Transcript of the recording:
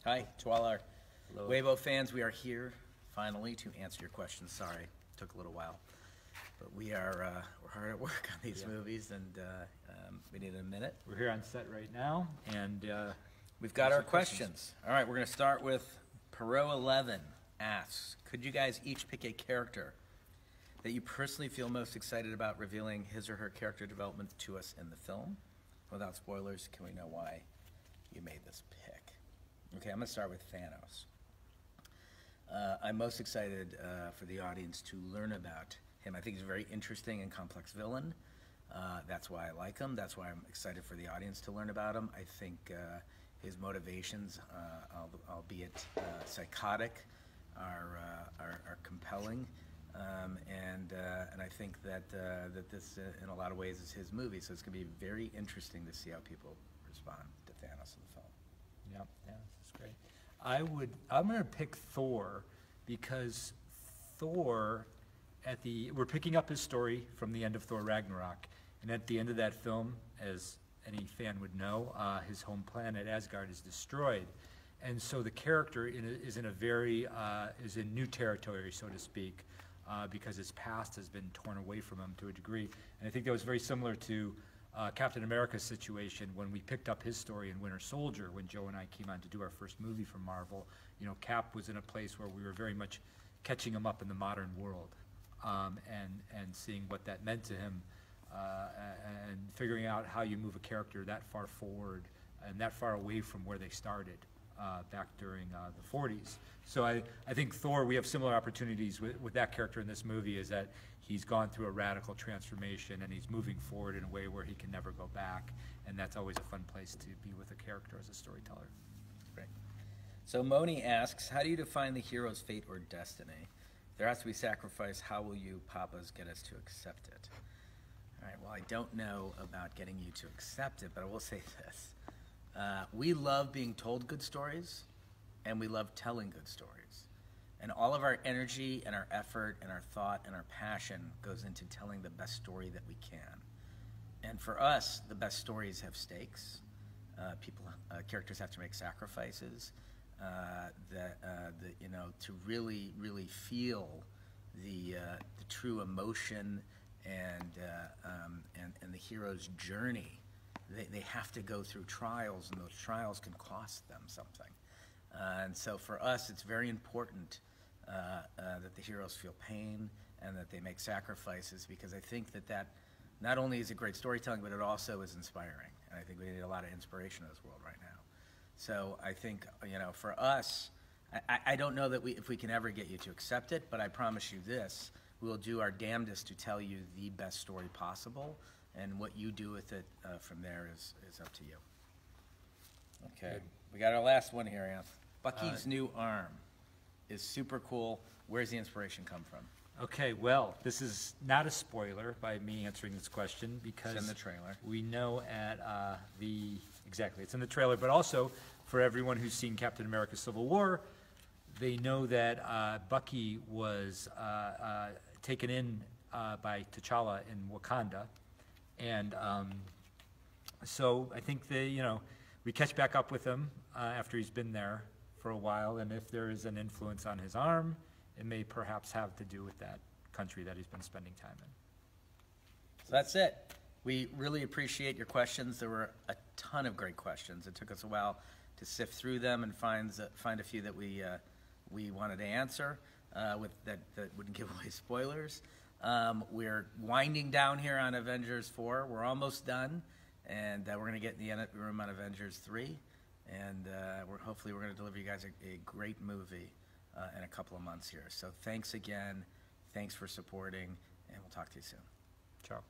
Hi to all our Hello. Weibo fans. We are here finally to answer your questions. Sorry, took a little while, but we're hard at work on these movies, and we need a minute. We're here on set right now, and We've got our questions. All right, we're going to start with Perot11 asks, could you guys each pick a character that you personally feel most excited about revealing his or her character development to us in the film? Without spoilers, can we know why you made this pick? Okay, I'm going to start with Thanos. I'm most excited for the audience to learn about him. I think he's a very interesting and complex villain. That's why I like him. That's why I'm excited for the audience to learn about him. I think his motivations, albeit psychotic, are compelling. And I think that this, in a lot of ways, is his movie. So it's going to be very interesting to see how people respond to Thanos in the film. yeah, this is great. I'm going to pick Thor because Thor, we're picking up his story from the end of Thor Ragnarok, and at the end of that film, as any fan would know, his home planet Asgard is destroyed, and so the character is in new territory, so to speak, because his past has been torn away from him to a degree. And I think that was very similar to Captain America's situation when we picked up his story in Winter Soldier, when Joe and I came on to do our first movie for Marvel. You know, Cap was in a place where we were very much catching him up in the modern world, and seeing what that meant to him, and figuring out how you move a character that far forward and that far away from where they started back during the 40s. So I think Thor, we have similar opportunities with that character in this movie, is that he's gone through a radical transformation and he's moving forward in a way where he can never go back, and that's always a fun place to be with a character as a storyteller. Great. So Moni asks, how do you define the hero's fate or destiny? If there has to be sacrifice, how will you, Papas, get us to accept it? All right, well, I don't know about getting you to accept it, but I will say this. We love being told good stories, and we love telling good stories. And all of our energy and our effort and our thought and our passion goes into telling the best story that we can. And for us, the best stories have stakes. Characters have to make sacrifices. To really, really feel the true emotion and the hero's journey. They have to go through trials, and those trials can cost them something. And so for us, it's very important that the heroes feel pain and that they make sacrifices, because I think that not only is it great storytelling, but it also is inspiring. And I think we need a lot of inspiration in this world right now. So I think, for us, I don't know that if we can ever get you to accept it, but I promise you this, we'll do our damnedest to tell you the best story possible, and what you do with it from there is up to you. Okay, we got our last one here, Anth. Bucky's new arm is super cool. Where's the inspiration come from? Okay, well, this is not a spoiler by me answering this question, because it's in the trailer. We know at it's in the trailer, but also for everyone who's seen Captain America: Civil War, they know that Bucky was taken in by T'Challa in Wakanda, and so I think we catch back up with him after he's been there for a while, and if there is an influence on his arm, it may perhaps have to do with that country that he's been spending time in. So that's it. We really appreciate your questions. There were a ton of great questions. It took us a while to sift through them and find a few that we wanted to answer that wouldn't give away spoilers. We're winding down here on Avengers 4. We're almost done, and we're going to get in the edit room on Avengers 3. And hopefully we're going to deliver you guys a great movie in a couple of months here. So thanks again. Thanks for supporting, and we'll talk to you soon. Ciao.